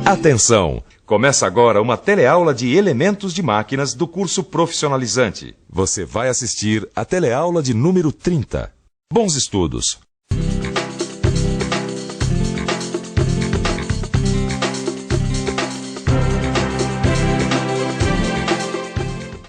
Atenção! Começa agora uma teleaula de elementos de máquinas do curso profissionalizante. Você vai assistir a teleaula de número 30. Bons estudos!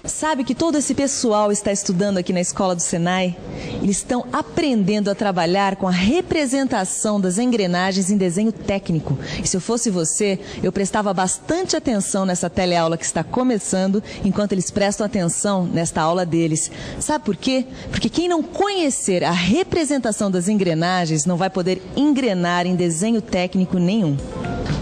Sabe que todo esse pessoal está estudando aqui na escola do Senai? Eles estão aprendendo a trabalhar com a representação das engrenagens em desenho técnico. E se eu fosse você, eu prestava bastante atenção nessa teleaula que está começando, enquanto eles prestam atenção nesta aula deles. Sabe por quê? Porque quem não conhecer a representação das engrenagens não vai poder engrenar em desenho técnico nenhum.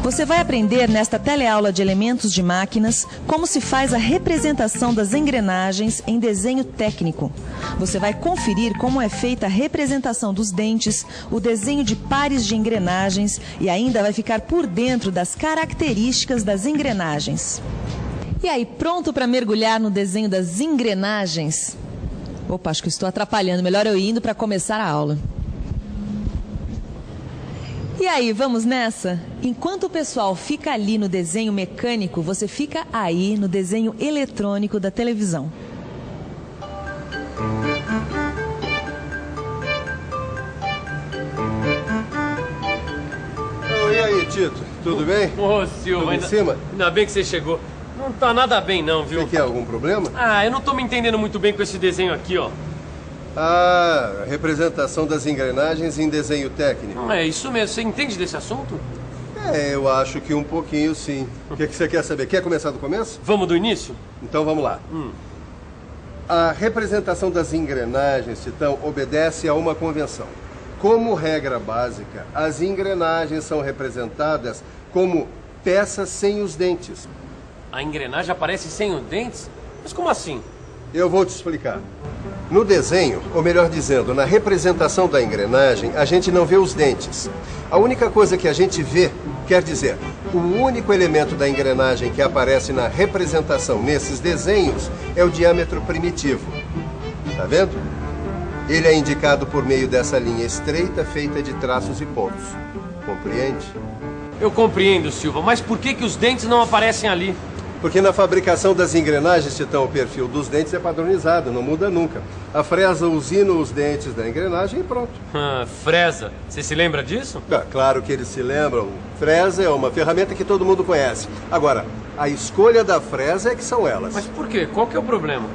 Você vai aprender nesta teleaula de elementos de máquinas como se faz a representação das engrenagens em desenho técnico. Você vai conferir como é feita a representação dos dentes, o desenho de pares de engrenagens e ainda vai ficar por dentro das características das engrenagens. E aí, pronto para mergulhar no desenho das engrenagens? Opa, acho que estou atrapalhando. Melhor eu ir indo para começar a aula. E aí, vamos nessa? Enquanto o pessoal fica ali no desenho mecânico, você fica aí no desenho eletrônico da televisão. E aí, Tito? Tudo bem? Ô, Silva, ainda bem que você chegou. Não tá nada bem não, viu? Você quer algum problema? Ah, eu não tô me entendendo muito bem com esse desenho aqui, ó. Ah, representação das engrenagens em desenho técnico. É isso mesmo. Você entende desse assunto? Eu acho que um pouquinho, sim. O que você quer saber? Quer começar do começo? Vamos do início? Então vamos lá. A representação das engrenagens, Titão, obedece a uma convenção. Como regra básica, as engrenagens são representadas como peças sem os dentes. A engrenagem aparece sem os dentes? Mas como assim? Eu vou te explicar. No desenho, ou melhor dizendo, na representação da engrenagem, a gente não vê os dentes. A única coisa que a gente vê, quer dizer, o único elemento da engrenagem que aparece na representação nesses desenhos é o diâmetro primitivo. Tá vendo? Ele é indicado por meio dessa linha estreita feita de traços e pontos. Compreende? Eu compreendo, Silva, mas por que os dentes não aparecem ali? Porque na fabricação das engrenagens, Titão, o perfil dos dentes é padronizado, não muda nunca. A fresa usina os dentes da engrenagem e pronto. Fresa. Você se lembra disso? Claro que eles se lembram. Fresa é uma ferramenta que todo mundo conhece. Agora, a escolha da fresa é que são elas. Mas por quê? Qual que é o problema?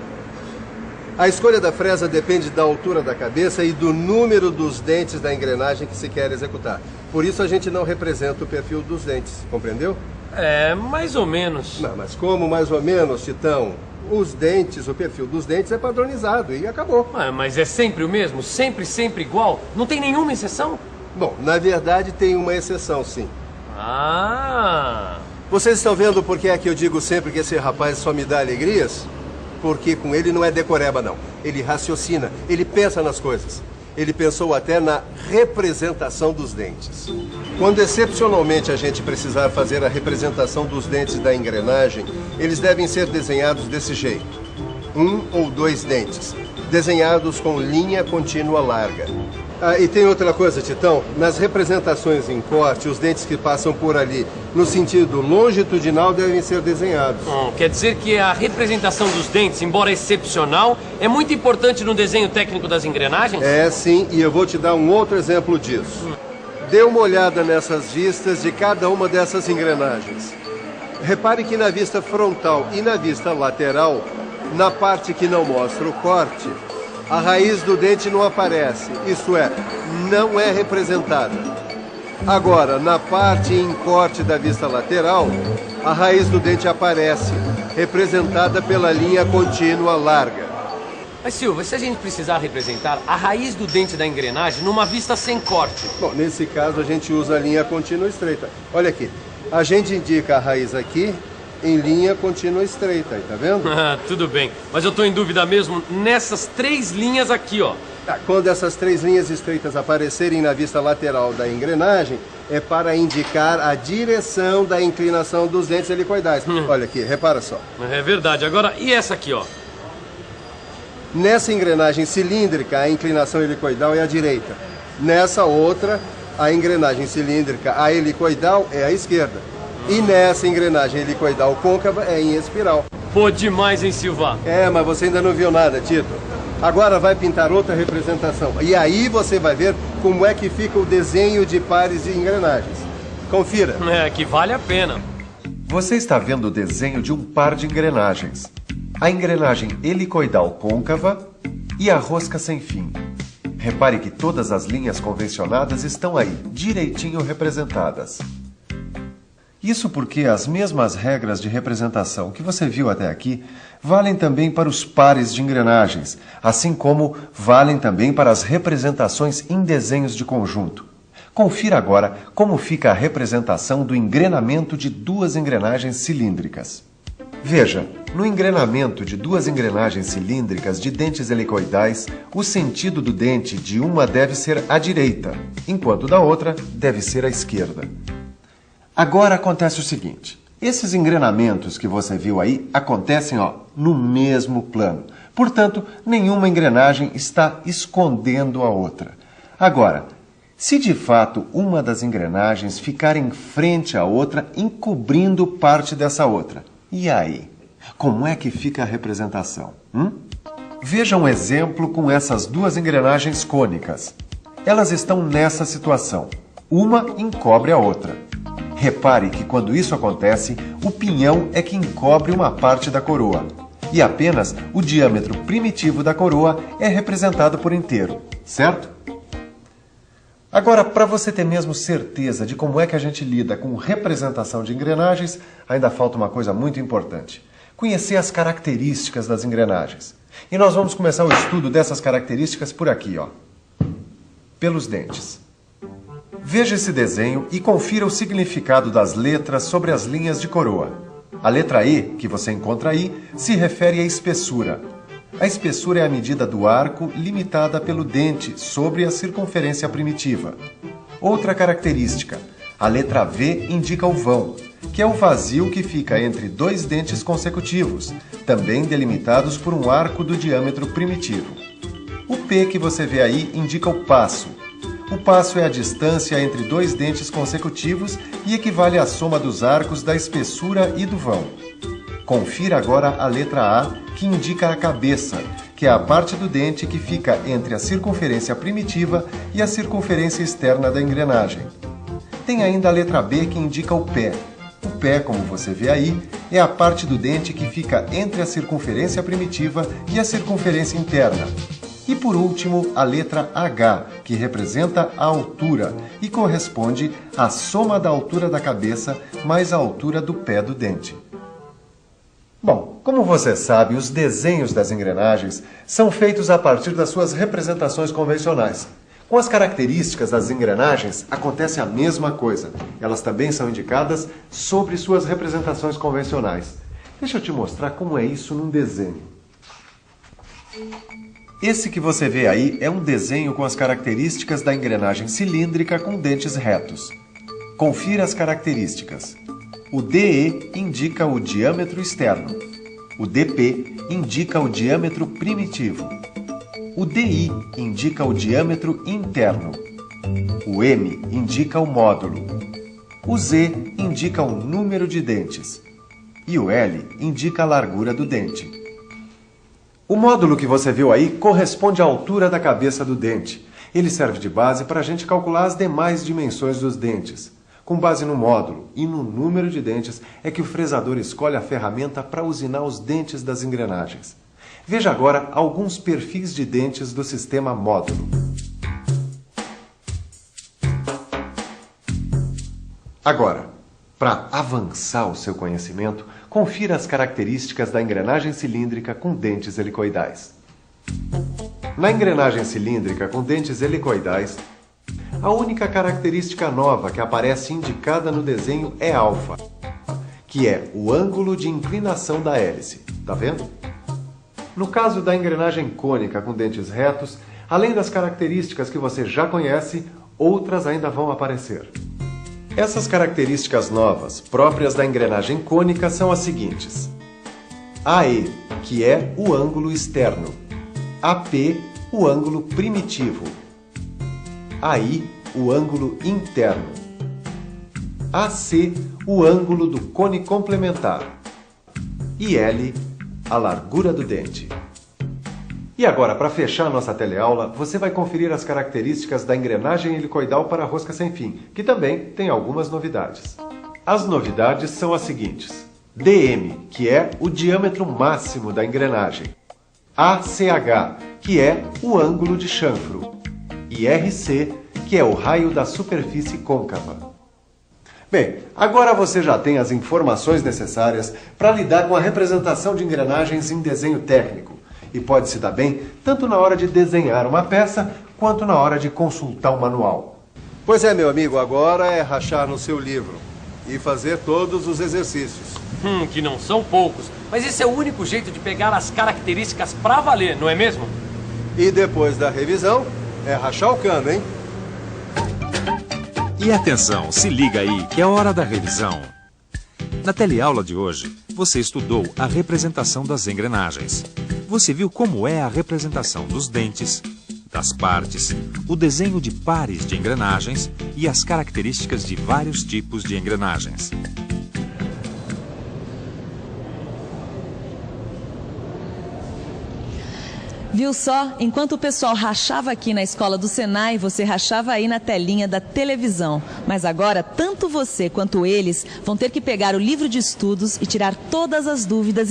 A escolha da fresa depende da altura da cabeça e do número dos dentes da engrenagem que se quer executar. Por isso a gente não representa o perfil dos dentes, compreendeu? É, mais ou menos. Não, mas como mais ou menos, Titão? Os dentes, o perfil dos dentes é padronizado e acabou. Mas é sempre o mesmo? Sempre igual? Não tem nenhuma exceção? Bom, na verdade tem uma exceção, sim. Ah! Vocês estão vendo por que é que eu digo sempre que esse rapaz só me dá alegrias? Porque com ele não é decoreba, não. Ele raciocina, ele pensa nas coisas. Ele pensou até na representação dos dentes. Quando excepcionalmente a gente precisar fazer a representação dos dentes da engrenagem, eles devem ser desenhados desse jeito. 1 ou 2 dentes, desenhados com linha contínua larga. E tem outra coisa, Titão. Nas representações em corte, os dentes que passam por ali no sentido longitudinal devem ser desenhados. Quer dizer que a representação dos dentes, embora excepcional, é muito importante no desenho técnico das engrenagens? É, sim, e eu vou te dar um outro exemplo disso. Dê uma olhada nessas vistas de cada uma dessas engrenagens. Repare que na vista frontal e na vista lateral, na parte que não mostra o corte, a raiz do dente não aparece, isto é, não é representada. Agora, na parte em corte da vista lateral, a raiz do dente aparece, representada pela linha contínua larga. Mas Silva, se a gente precisar representar a raiz do dente da engrenagem numa vista sem corte? Bom, nesse caso a gente usa a linha contínua estreita. Olha aqui, a gente indica a raiz aqui em linha contínua estreita, tá vendo? Tudo bem, mas eu tô em dúvida mesmo nessas 3 linhas aqui, ó. Quando essas 3 linhas estreitas aparecerem na vista lateral da engrenagem, é para indicar a direção da inclinação dos dentes helicoidais. Olha aqui, repara só. É verdade. Agora, e essa aqui, ó? Nessa engrenagem cilíndrica, a inclinação helicoidal é à direita. Nessa outra, a engrenagem cilíndrica, a helicoidal, é à esquerda. E nessa engrenagem helicoidal côncava é em espiral. Pô, demais, hein, Silva? É, mas você ainda não viu nada, Tito. Agora vai pintar outra representação. E aí você vai ver como é que fica o desenho de pares de engrenagens. Confira. É, que vale a pena. Você está vendo o desenho de um par de engrenagens. A engrenagem helicoidal côncava e a rosca sem fim. Repare que todas as linhas convencionadas estão aí, direitinho representadas. Isso porque as mesmas regras de representação que você viu até aqui valem também para os pares de engrenagens, assim como valem também para as representações em desenhos de conjunto. Confira agora como fica a representação do engrenamento de duas engrenagens cilíndricas. Veja, no engrenamento de duas engrenagens cilíndricas de dentes helicoidais, o sentido do dente de uma deve ser à direita, enquanto da outra deve ser à esquerda. Agora acontece o seguinte, esses engrenamentos que você viu aí acontecem no mesmo plano. Portanto, nenhuma engrenagem está escondendo a outra. Agora, se de fato uma das engrenagens ficar em frente à outra, encobrindo parte dessa outra, e aí? Como é que fica a representação? Veja um exemplo com essas duas engrenagens cônicas. Elas estão nessa situação. Uma encobre a outra. Repare que quando isso acontece, o pinhão é que encobre uma parte da coroa. E apenas o diâmetro primitivo da coroa é representado por inteiro, certo? Agora, para você ter mesmo certeza de como é que a gente lida com representação de engrenagens, ainda falta uma coisa muito importante. Conhecer as características das engrenagens. E nós vamos começar o estudo dessas características por aqui, pelos dentes. Veja esse desenho e confira o significado das letras sobre as linhas de coroa. A letra E, que você encontra aí, se refere à espessura. A espessura é a medida do arco limitada pelo dente sobre a circunferência primitiva. Outra característica, a letra V indica o vão, que é o vazio que fica entre dois dentes consecutivos, também delimitados por um arco do diâmetro primitivo. O P que você vê aí indica o passo. O passo é a distância entre dois dentes consecutivos e equivale à soma dos arcos da espessura e do vão. Confira agora a letra A, que indica a cabeça, que é a parte do dente que fica entre a circunferência primitiva e a circunferência externa da engrenagem. Tem ainda a letra B, que indica o pé. O pé, como você vê aí, é a parte do dente que fica entre a circunferência primitiva e a circunferência interna. E por último, a letra H, que representa a altura e corresponde à soma da altura da cabeça mais a altura do pé do dente. Bom, como você sabe, os desenhos das engrenagens são feitos a partir das suas representações convencionais. Com as características das engrenagens, acontece a mesma coisa. Elas também são indicadas sobre suas representações convencionais. Deixa eu te mostrar como é isso num desenho. Esse que você vê aí é um desenho com as características da engrenagem cilíndrica com dentes retos. Confira as características. O DE indica o diâmetro externo. O DP indica o diâmetro primitivo. O DI indica o diâmetro interno. O M indica o módulo. O Z indica o número de dentes. E o L indica a largura do dente. O módulo que você viu aí corresponde à altura da cabeça do dente. Ele serve de base para a gente calcular as demais dimensões dos dentes. Com base no módulo e no número de dentes é que o fresador escolhe a ferramenta para usinar os dentes das engrenagens. Veja agora alguns perfis de dentes do sistema módulo. Agora, para avançar o seu conhecimento, confira as características da engrenagem cilíndrica com dentes helicoidais. Na engrenagem cilíndrica com dentes helicoidais, a única característica nova que aparece indicada no desenho é alfa, que é o ângulo de inclinação da hélice. Tá vendo? No caso da engrenagem cônica com dentes retos, além das características que você já conhece, outras ainda vão aparecer. Essas características novas, próprias da engrenagem cônica, são as seguintes. AE, que é o ângulo externo. AP, o ângulo primitivo. AI, o ângulo interno. AC, o ângulo do cone complementar. E L, a largura do dente. E agora, para fechar a nossa teleaula, você vai conferir as características da engrenagem helicoidal para a rosca sem fim, que também tem algumas novidades. As novidades são as seguintes: DM, que é o diâmetro máximo da engrenagem. ACH, que é o ângulo de chanfro. E RC, que é o raio da superfície côncava. Bem, agora você já tem as informações necessárias para lidar com a representação de engrenagens em desenho técnico. E pode se dar bem tanto na hora de desenhar uma peça, quanto na hora de consultar um manual. Pois é, meu amigo, agora é rachar no seu livro e fazer todos os exercícios. Que não são poucos, mas esse é o único jeito de pegar as características pra valer, não é mesmo? E depois da revisão, é rachar o cano, hein? E atenção, se liga aí, que é hora da revisão. Na teleaula de hoje, você estudou a representação das engrenagens. Você viu como é a representação dos dentes, das partes, o desenho de pares de engrenagens e as características de vários tipos de engrenagens. Viu só? Enquanto o pessoal rachava aqui na escola do Senai, você rachava aí na telinha da televisão. Mas agora, tanto você quanto eles vão ter que pegar o livro de estudos e tirar todas as dúvidas em